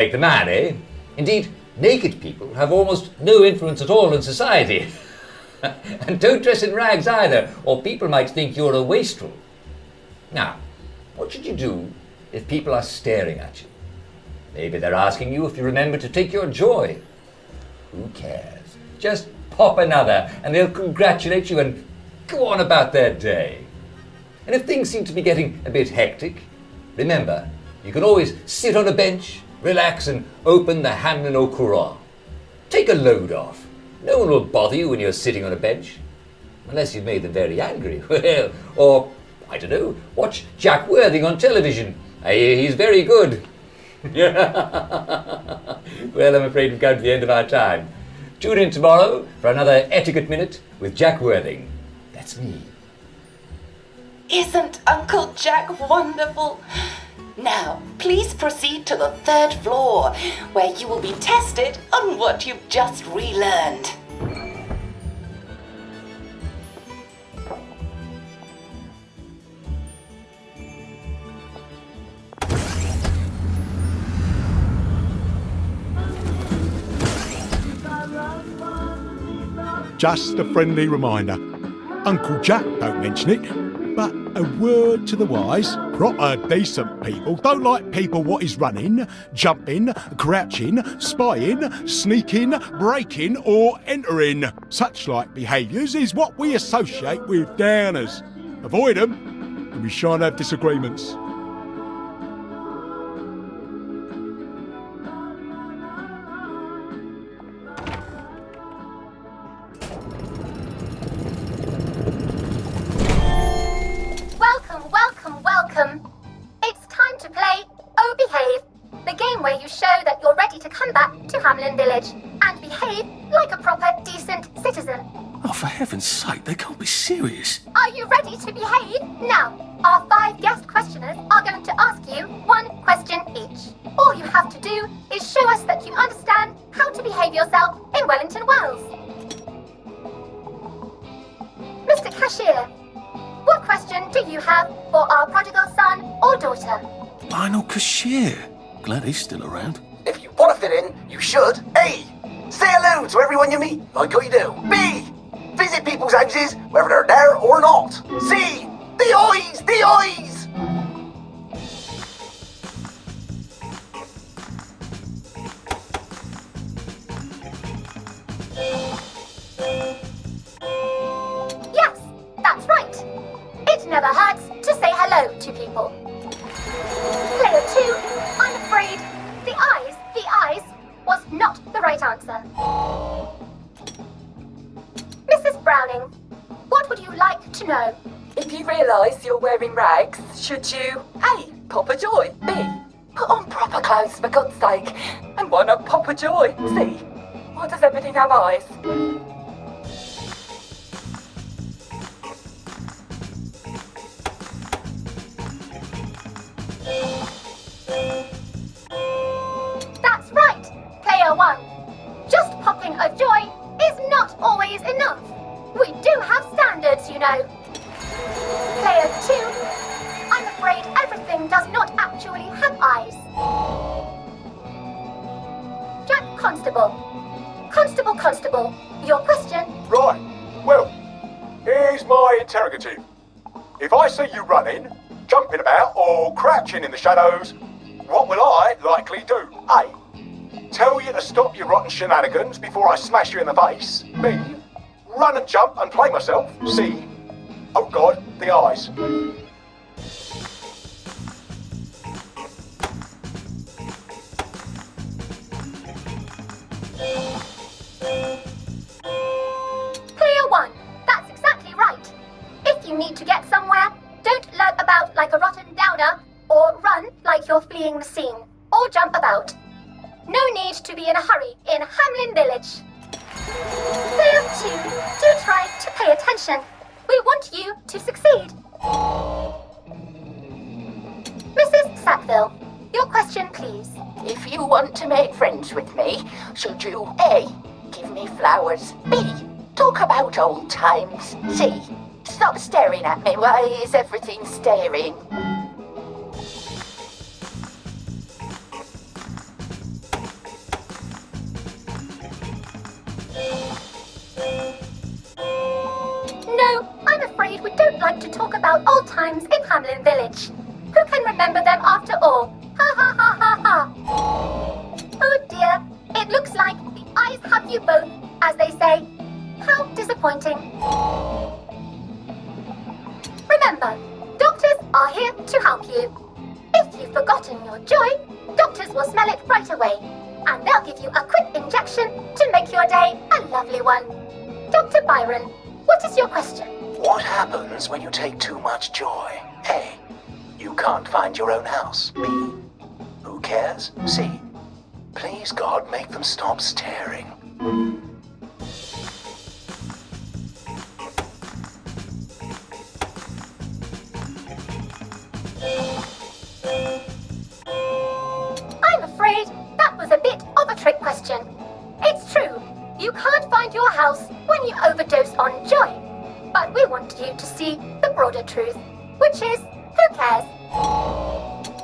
Take the man, eh? Indeed, naked people have almost no influence at all in society. And don't dress in rags either, or people might think you're a wastrel. Now, what should you do if people are staring at you? Maybe they're asking you if you remember to take your joy. Who cares? Just pop another and they'll congratulate you and go on about their day. And if things seem to be getting a bit hectic, remember, you can always sit on a bench, relax and open the Hamlin au Courant. Take a load off. No one will bother you when you're sitting on a bench. Unless you've made them very angry. Well, or, I don't know, watch Jack Worthing on television. I hear he's very good. Well, I'm afraid we've come to the end of our time. Tune in tomorrow for another Etiquette Minute with Jack Worthing. That's me. Isn't Uncle Jack wonderful? Now, please proceed to the 3rd floor, where you will be tested on what you've just relearned. Just a friendly reminder. Uncle Jack don't mention it, but a word to the wise. Proper decent people don't like people what is running, jumping, crouching, spying, sneaking, breaking or entering. Such like behaviours is what we associate with downers. Avoid them and we shan't have disagreements. Welcome. It's time to play Oh Behave, the game where you show that you're ready to come back to Hamlin Village and behave like a proper, decent citizen. Oh, for heaven's sake, they can't be serious. Are you ready to behave? Now, our 5 guest questioners are going to ask you 1 question each. All you have to do is show us that you understand how to behave yourself in Wellington Wells. Mr. Cashier, what question do you have for our prodigal son or daughter? Lionel Cashier. Glad he's still around. If you want to fit in, you should. A. Say hello to everyone you meet, like you do. B. Visit people's houses, whether they're there or not. C. The eyes! The eyes! Yes, that's right. It never hurts to say hello to people. Player 2, I'm afraid the eyes was not the right answer. Mrs. Browning, what would you like to know? If you realise you're wearing rags, should you A. Pop a joy, B. Put on proper clothes for God's sake, and why not pop a joy, C. Why does everything have eyes? That's right, Player 1. Just popping a joy is not always enough. We do have standards, you know. Player 2, I'm afraid everything does not actually have eyes. Jack Constable, your question. Right, well, here's my interrogative. If I see you running, jumping about or crouching in the shadows, what will I likely do? A. Tell you to stop your rotten shenanigans before I smash you in the face. B. Run and jump and play myself. C. Oh God, the eyes. Player 1, that's exactly right. If you need to get somewhere, don't lurk about like a rotten downer, or run like you're fleeing the scene, or jump about. No need to be in a hurry in Hamlin Village. Player 2, do try to pay attention. We want you to succeed. Mrs. Sackville, your question please. If you want to make friends with me, should you A. Give me flowers, B. Talk about old times, C. Stop staring at me, why is everything staring? Hamlin Village. Who can remember them after all? Ha ha ha ha ha. Oh dear, it looks like the eyes have you both, as they say. How disappointing. Remember, doctors are here to help you. If you've forgotten your joy, doctors will smell it right away, and they'll give you a quick injection to make your day a lovely one. Dr. Byron, what is your question? What happens when you take too much joy? A. You can't find your own house. B. Who cares? C. Please God, make them stop staring. I'm afraid that was a bit of a trick question. It's true, you can't find your house when you overdose on joy. But we want you to see the broader truth, which is, who cares?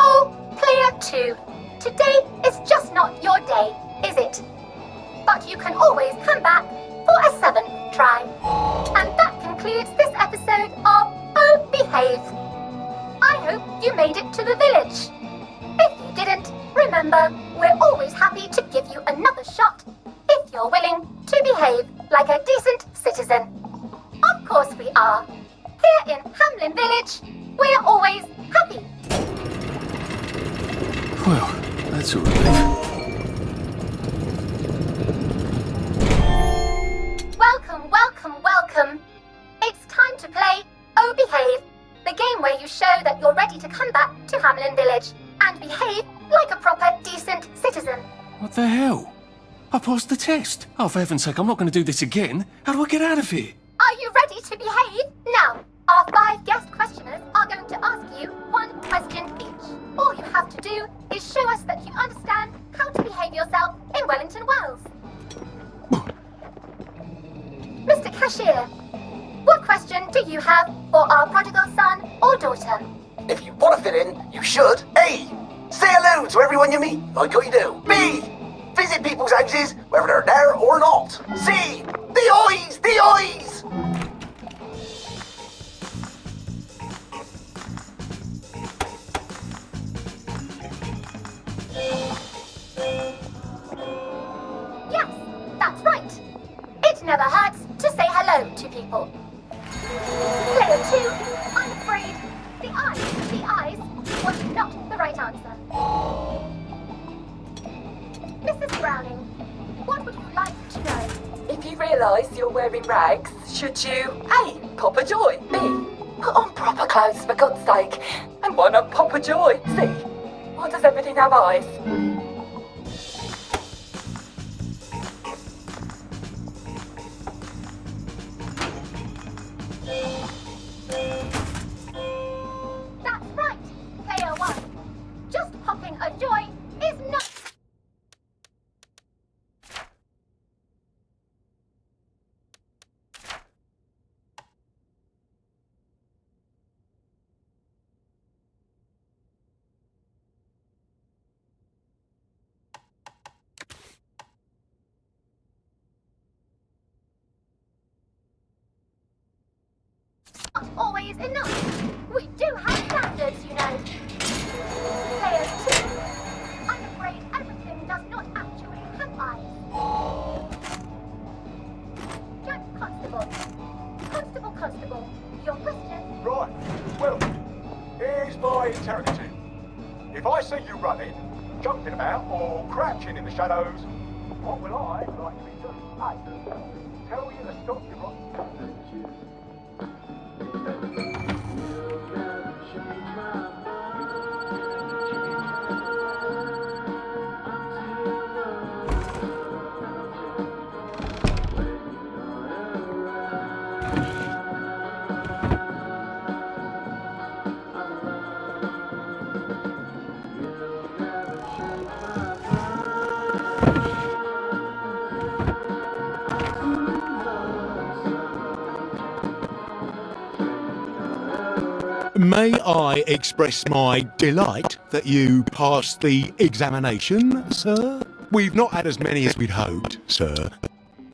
Oh, player 2, today is just not your day, is it? But you can always come back for a 7th try. And that concludes this episode of Oh Behave. I hope you made it to the village. If you didn't, remember, we're always happy to give you another shot if you're willing to behave like a decent citizen. Of course we are. Here in Hamlin Village, we're always happy. Well, that's a relief. Welcome, welcome, welcome. It's time to play Oh Behave, the game where you show that you're ready to come back to Hamlin Village and behave like a proper, decent citizen. What the hell? I passed the test. Oh, for heaven's sake, I'm not going to do this again. How do I get out of here? Are you ready to behave? Now, our 5 guest questioners are going to ask you 1 question each. All you have to do is show us that you understand how to behave yourself in Wellington, Wales. Mr. Cashier, what question do you have for our prodigal son or daughter? If you want to fit in, you should. A. Say hello to everyone you meet, like how you do. B. Visit people's houses, whether they're there or not. C. The eyes! The eyes! Yes, that's right. It never hurts to say hello to people. Player 2, I'm afraid the eyes was not the right answer. Mrs. Browning, what would you like to know? If you realise you're wearing rags, should you A. Pop a joy? B. Put on proper clothes for God's sake? And why not pop a joy? C. Why does everything have eyes? That's right, player 1. Just popping a joy is not... not always enough. We do have standards, you know. Player 2, I'm afraid everything does not actually have eyes. Judge Constable, your question? Right, well, here's my interrogative. If I see you running, jumping about, or crouching in the shadows, what will I like to be doing? A. Tell you to stop your run. May I express my delight that you passed the examination, sir? We've not had as many as we'd hoped, sir.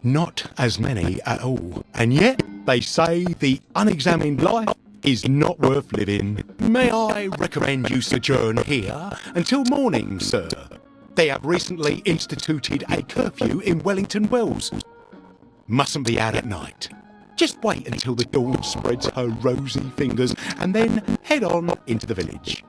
Not as many at all. And yet, they say the unexamined life is not worth living. May I recommend you sojourn here until morning, sir? They have recently instituted a curfew in Wellington Wells. Mustn't be out at night. Just wait until the dawn spreads her rosy fingers and then head on into the village.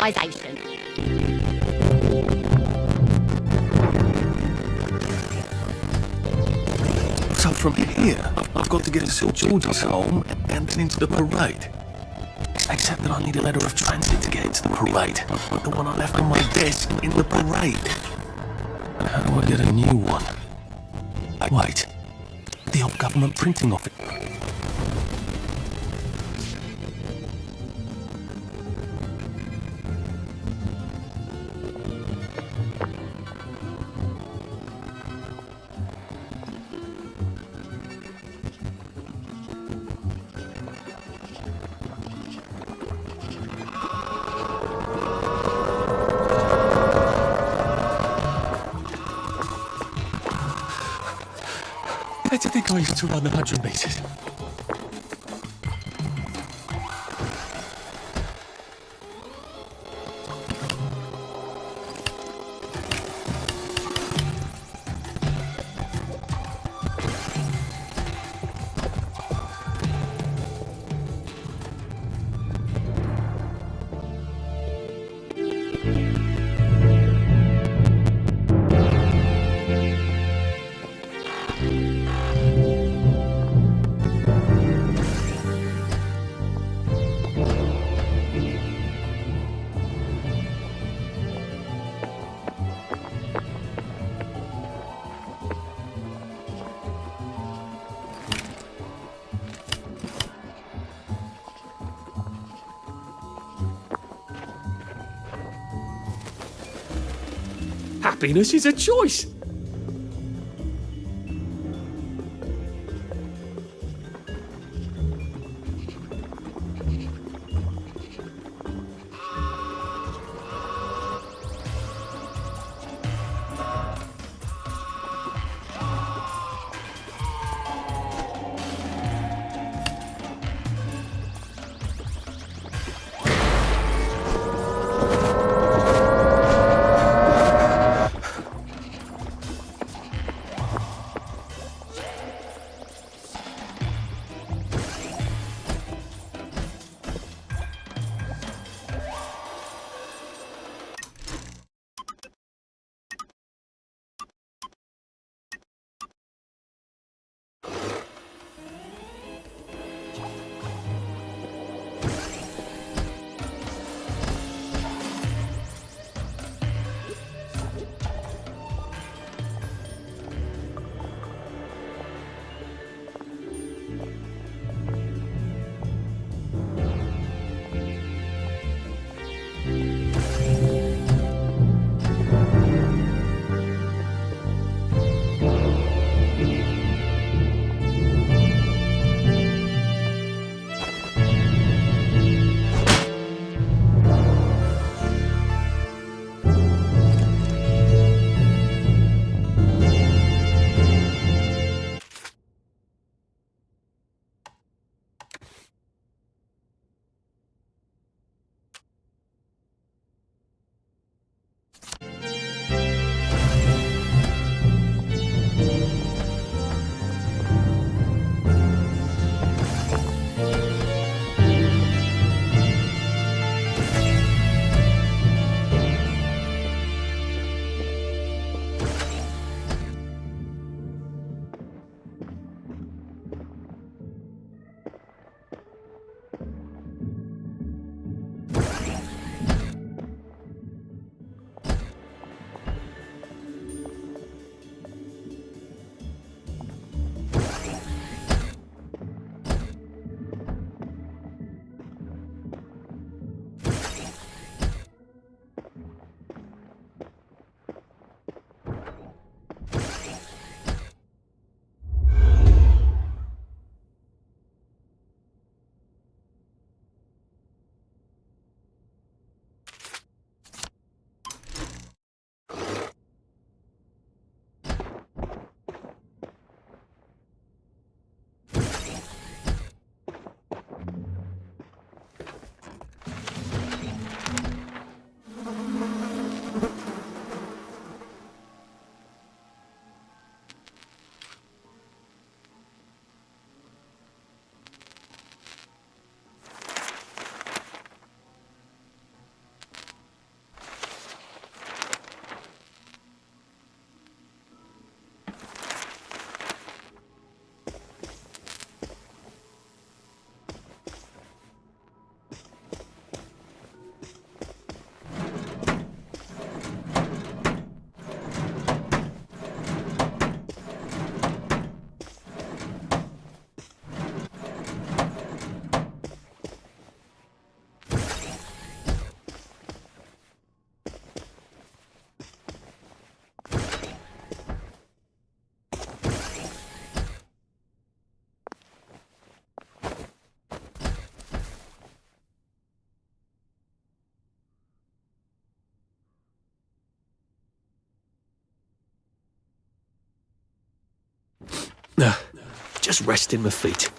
civilization. So from here, I've got to get to St. George's home and then into the parade. Except that I need a letter of transit to get into the parade. The one I left on my desk in the parade. How do I get a new one? Wait. The old government printing office. I did think I used to run 100 meters. happiness is a choice. Just resting my feet.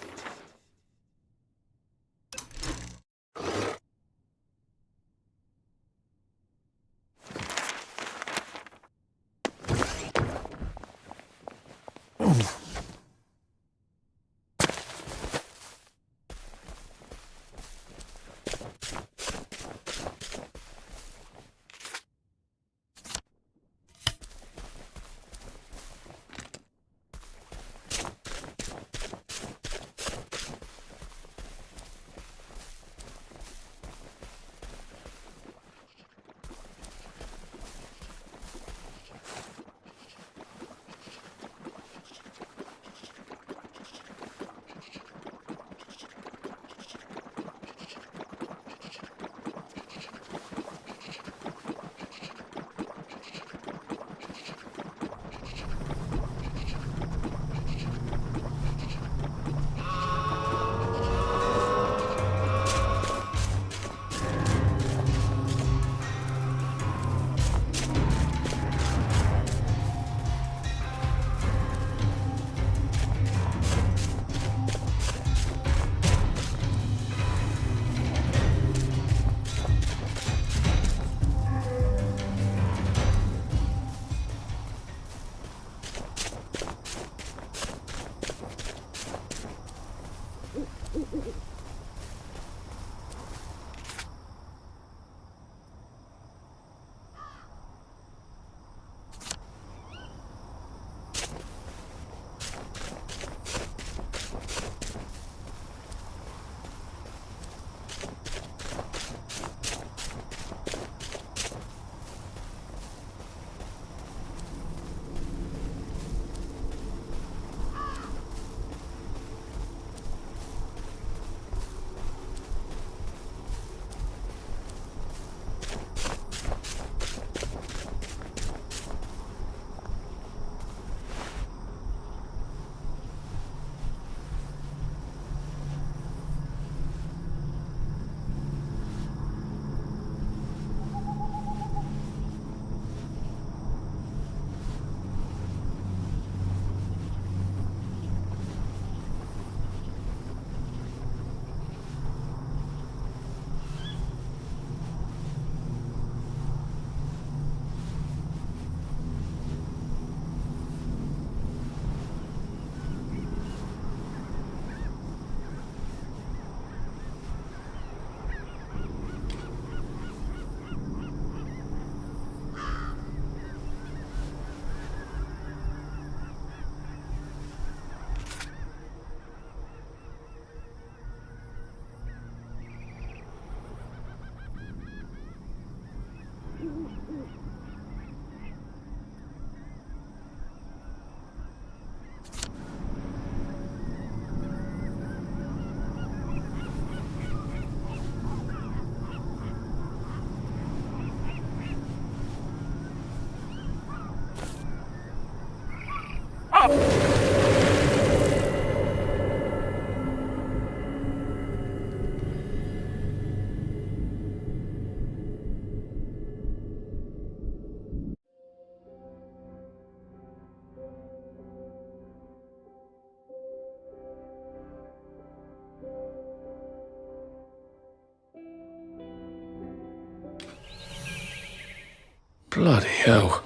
Bloody hell.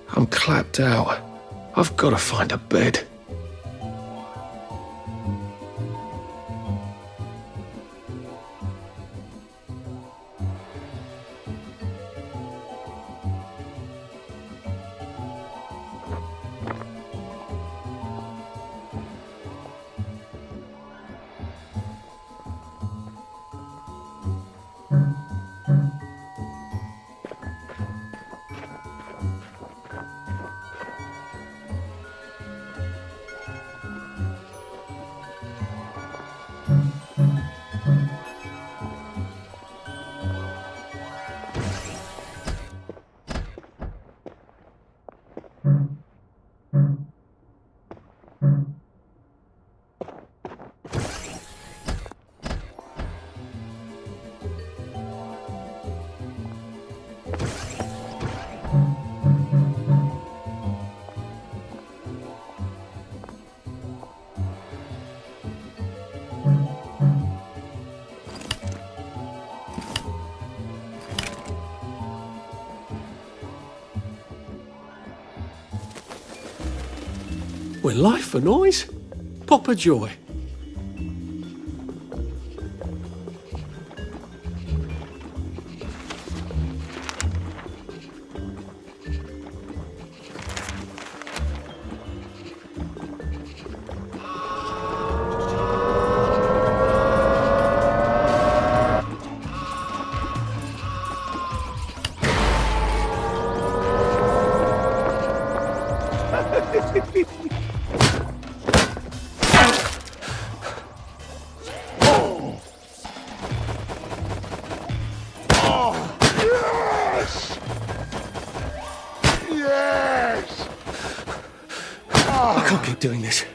I'm clapped out. I've got to find a bed. We're life for noise. Papa Joy. I can't keep doing this.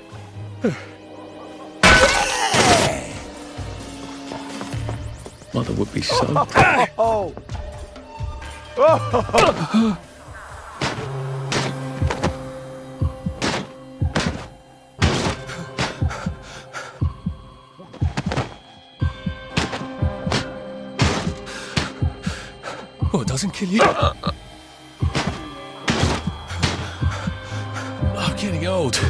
Mother would be so proud. Oh! Oh, it doesn't kill you. I'm getting old.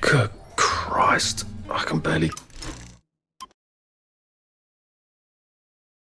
Good Christ, I can barely